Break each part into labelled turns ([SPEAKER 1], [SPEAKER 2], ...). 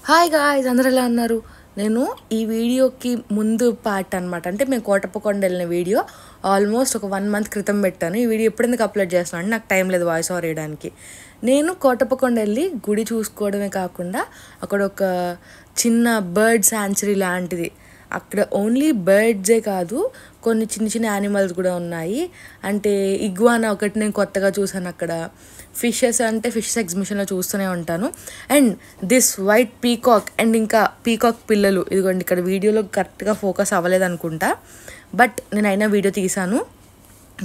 [SPEAKER 1] Hi guys, అందరూ ఎలా ఉన్నారు? నేను ఈ వీడియోకి ముందు పార్ట్ అనమాట. అంటే మేము కోటప్పకొండ వెళ్ళిన వీడియో ఆల్మోస్ట్ ఒక 1 మంత్ క్రితం పెట్టాను. ఈ వీడియో ఎప్పుడెందుకు అప్లోడ్ చేస్తున్నాను అంటే నాకు టైం లేదు వాయిస్ ఓవర్ వేయడానికి. నేను కోటప్పకొండ వెళ్ళి గుడి చూసుకోవడమే కాకుండా అక్కడ ఒక చిన్న బర్డ్ శాంచురీ లాంటిది, అక్కడ ఓన్లీ బర్డ్సే కాదు కొన్ని చిన్న చిన్న యానిమల్స్ కూడా ఉన్నాయి. అంటే ఇగ్వానా ఒకటి నేను కొత్తగా చూసాను అక్కడ. ఫిషెస్ అంటే ఫిషెస్ ఎగ్జిబిషన్లో చూస్తూనే ఉంటాను. And this white peacock and ఇంకా పీకాక్ పిల్లలు ఇదిగోండి. ఇక్కడ వీడియోలో కరెక్ట్గా ఫోకస్ అవ్వలేదు అనుకుంటా, బట్ నేను అయినా వీడియో తీసాను.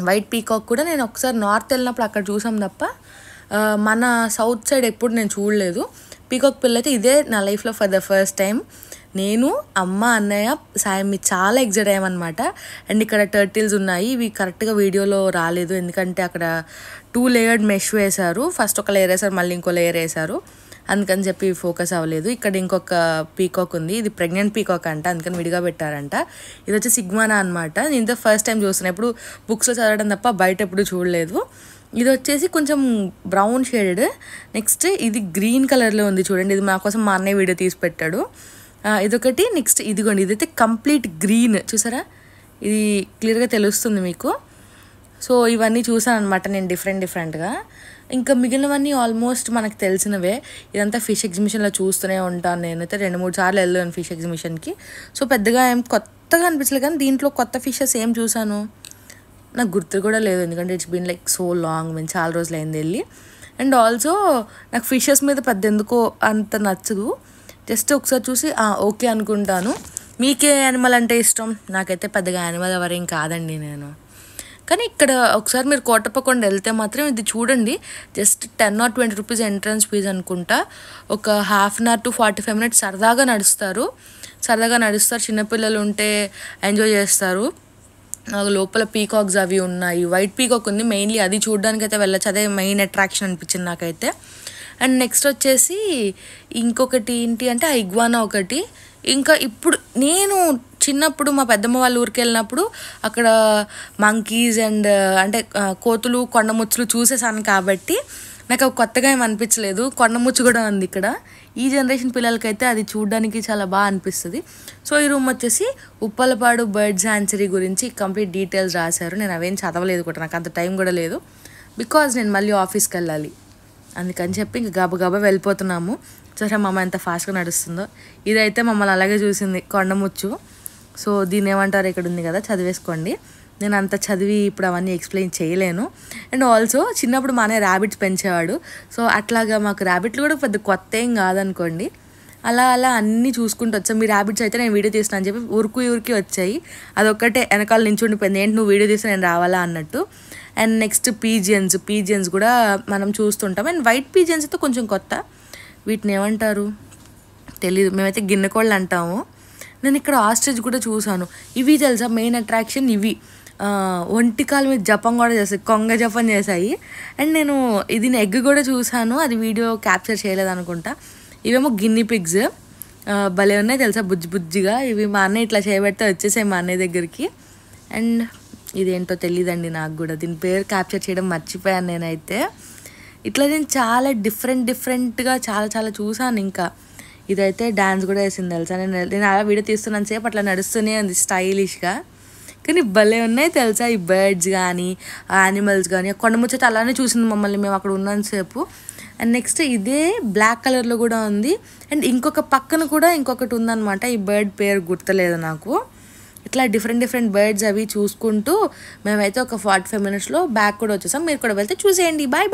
[SPEAKER 1] వైట్ పీకాక్ కూడా నేను ఒకసారి నార్త్ వెళ్ళినప్పుడు అక్కడ చూసాం తప్ప మన సౌత్ సైడ్ ఎప్పుడు నేను చూడలేదు. పీకాక్ పిల్ల అయితే ఇదే నా లైఫ్లో ఫర్ ద ఫస్ట్ టైం. నేను, అమ్మ, అన్నయ్య, సాయం చాలా ఎగ్జైట్ అయ్యామన్నమాట. అండ్ ఇక్కడ టర్టిల్స్ ఉన్నాయి. ఇవి కరెక్ట్గా వీడియోలో రాలేదు ఎందుకంటే అక్కడ 2 లేయర్డ్ మెష్ వేశారు. ఫస్ట్ ఒక లేయర్ వేశారు, మళ్ళీ ఇంకో లేయర్ వేశారు, అందుకని చెప్పి ఫోకస్ అవ్వలేదు. ఇక్కడ ఇంకొక పీకాక్ ఉంది, ఇది ప్రెగ్నెంట్ పీకాక్ అంట, అందుకని విడిగా పెట్టారంట. ఇది వచ్చి సిగ్మానా అనమాట. నేను ఫస్ట్ టైం చూస్తున్నాను, ఎప్పుడు బుక్స్లో చదవడం తప్ప బయట ఎప్పుడు చూడలేదు. ఇది వచ్చేసి కొంచెం బ్రౌన్ షేడెడ్. నెక్స్ట్ ఇది గ్రీన్ కలర్లో ఉంది చూడండి. ఇది మా కోసం మా అన్నయ్య వీడియో తీసి పెట్టాడు. ఇదొకటి. నెక్స్ట్ ఇదిగోండి, ఇదైతే కంప్లీట్ గ్రీన్, చూసారా? ఇది క్లియర్గా తెలుస్తుంది మీకు. సో ఇవన్నీ చూసాను అనమాట నేను డిఫరెంట్గా. ఇంకా మిగిలినవన్నీ ఆల్మోస్ట్ మనకు తెలిసినవే. ఇదంతా ఫిష్ ఎగ్జిబిషన్లో చూస్తూనే ఉంటాను. నేనైతే 2-3 సార్లు వెళ్ళాను ఫిష్ ఎగ్జిబిషన్కి. సో పెద్దగా ఏం కొత్తగా అనిపించలేదు, కానీ దీంట్లో కొత్త ఫిషెస్ ఏం చూసాను నాకు గుర్తు కూడా లేదు, ఎందుకంటే it's been like so long, మేము చాలా రోజులు అయింది వెళ్ళి. అండ్ ఆల్సో నాకు ఫిషెస్ మీద పెద్ద ఎందుకో అంత నచ్చదు. జస్ట్ ఒకసారి చూసి ఓకే అనుకుంటాను. మీకే యానిమల్ అంటే ఇష్టం? నాకైతే పెద్దగా యానిమల్ ఎవరేం కాదండి నేను. కానీ ఇక్కడ ఒకసారి మీరు కోటప్పకొండ వెళ్తే మాత్రం ఇది చూడండి. Just 10 or 20 rupees entrance fees అనుకుంటా. ఒక 1/2 hour to 45 minutes సరదాగా నడుస్తారు. చిన్నపిల్లలు ఉంటే ఎంజాయ్ చేస్తారు. లోపల పీకాక్స్ అవి ఉన్నాయి. వైట్ పీకాక్ ఉంది మెయిన్లీ, అది చూడడానికి అయితే వెళ్ళచ్చు. అదే మెయిన్ అట్రాక్షన్ అనిపించింది నాకైతే. అండ్ నెక్స్ట్ వచ్చేసి ఇంకొకటి ఏంటి అంటే ఆ ఇగ్వానా ఒకటి. ఇంకా ఇప్పుడు నేను చిన్నప్పుడు మా పెద్దమ్మ వాళ్ళ ఊరికి వెళ్ళినప్పుడు అక్కడ మంకీస్ అండ్ అంటే కోతులు, కొండముచ్చులు చూసేసాను కాబట్టి నాకు కొత్తగా ఏమి అనిపించలేదు. కొండముచ్చు కూడా ఉంది ఇక్కడ. ఈ జనరేషన్ పిల్లలకైతే అది చూడడానికి చాలా బాగా అనిపిస్తుంది. సో ఈ రూమ్ వచ్చేసి ఉప్పలపాడు బర్డ్ శాంచురీ గురించి కంప్లీట్ డీటెయిల్స్ రాశారు. నేను అవేం చదవలేదు కూడా, నాకు అంత టైం కూడా లేదు, బికాజ్ నేను మళ్ళీ ఆఫీస్కి వెళ్ళాలి. అందుకని చెప్పి ఇంక గబగబా వెళ్ళిపోతున్నాము. సరే మా అమ్మ ఎంత ఫాస్ట్గా నడుస్తుందో. ఇదైతే మమ్మల్ని అలాగే చూసింది, కొండముచ్చు. సో దీన్ని ఏమంటారు, ఇక్కడ ఉంది కదా, చదివేసుకోండి. నేను అంత చదివి ఇప్పుడు అవన్నీ ఎక్స్ప్లెయిన్ చేయలేను. అండ్ ఆల్సో చిన్నప్పుడు మా అన్నయ్య ర్యాబిట్స్ పెంచేవాడు. సో అట్లాగా మాకు ర్యాబిట్లు కూడా పెద్ద కొత్త ఏం కాదనుకోండి. అలా అన్నీ చూసుకుంటూ వచ్చాం. మీ ర్యాబిట్స్ అయితే నేను వీడియో తీసిన అని చెప్పి ఊరికి వచ్చాయి. అదొక్కటే వెనకాల నుంచి ఉండిపోయింది, ఏంటి నువ్వు వీడియో తీస్తే నేను రావాలా అన్నట్టు. అండ్ నెక్స్ట్ పీజియన్స్ కూడా మనం చూస్తుంటాం. అండ్ వైట్ పీజియన్స్ అయితే కొంచెం కొత్త, వీటిని ఏమంటారు తెలీదు, మేమైతే గిన్నెకోళ్ళు అంటాము. నేను ఇక్కడ ఆస్ట్రిచ్ కూడా చూసాను. ఇవి తెలుసా మెయిన్ అట్రాక్షన్, ఇవి ఒంటికాల మీద జపం కూడా చేస్తాయి, కొంగ జపం చేశాయి. అండ్ నేను ఇది ఎగ్ కూడా చూసాను, అది వీడియో క్యాప్చర్ చేయలేదు అనుకుంటా. ఇవేమో గిన్నీ పిగ్స్, భలే ఉన్నాయి తెలుసా, బుజ్జిగా. ఇవి మా అన్నయ్య ఇట్లా చేయబెడితే వచ్చేసాయి మా అన్నయ్య దగ్గరికి. అండ్ ఇదేంటో తెలియదండి నాకు కూడా, దీని పేరు క్యాప్చర్ చేయడం మర్చిపోయాను నేనైతే. ఇట్లా నేను చాలా డిఫరెంట్గా చాలా చూసాను. ఇంకా ఇదైతే డ్యాన్స్ కూడా వేసింది తెలుసా. నేను అలా వీడియో తీస్తున్నాను సేపు అట్లా నడుస్తూనే ఉంది స్టైలిష్గా. కానీ భలే ఉన్నాయి తెలుసా ఈ బర్డ్స్ కానీ యానిమల్స్ కానీ. కొండముచ్చట అలానే చూసింది మమ్మల్ని మేము అక్కడ ఉన్నంతసేపు. అండ్ నెక్స్ట్ ఇదే బ్లాక్ కలర్లో కూడా ఉంది. అండ్ ఇంకొక పక్కన కూడా ఇంకొకటి ఉందన్నమాట, ఈ బర్డ్ పేరు గుర్తులేదు నాకు. ఇట్లా డిఫరెంట్ బర్డ్స్ అవి చూసుకుంటూ మేమైతే ఒక 45 minutesలో బ్యాక్ కూడా వచ్చేసాం. మీరు కూడా వెళ్తే చూసేయండి. బాయ్.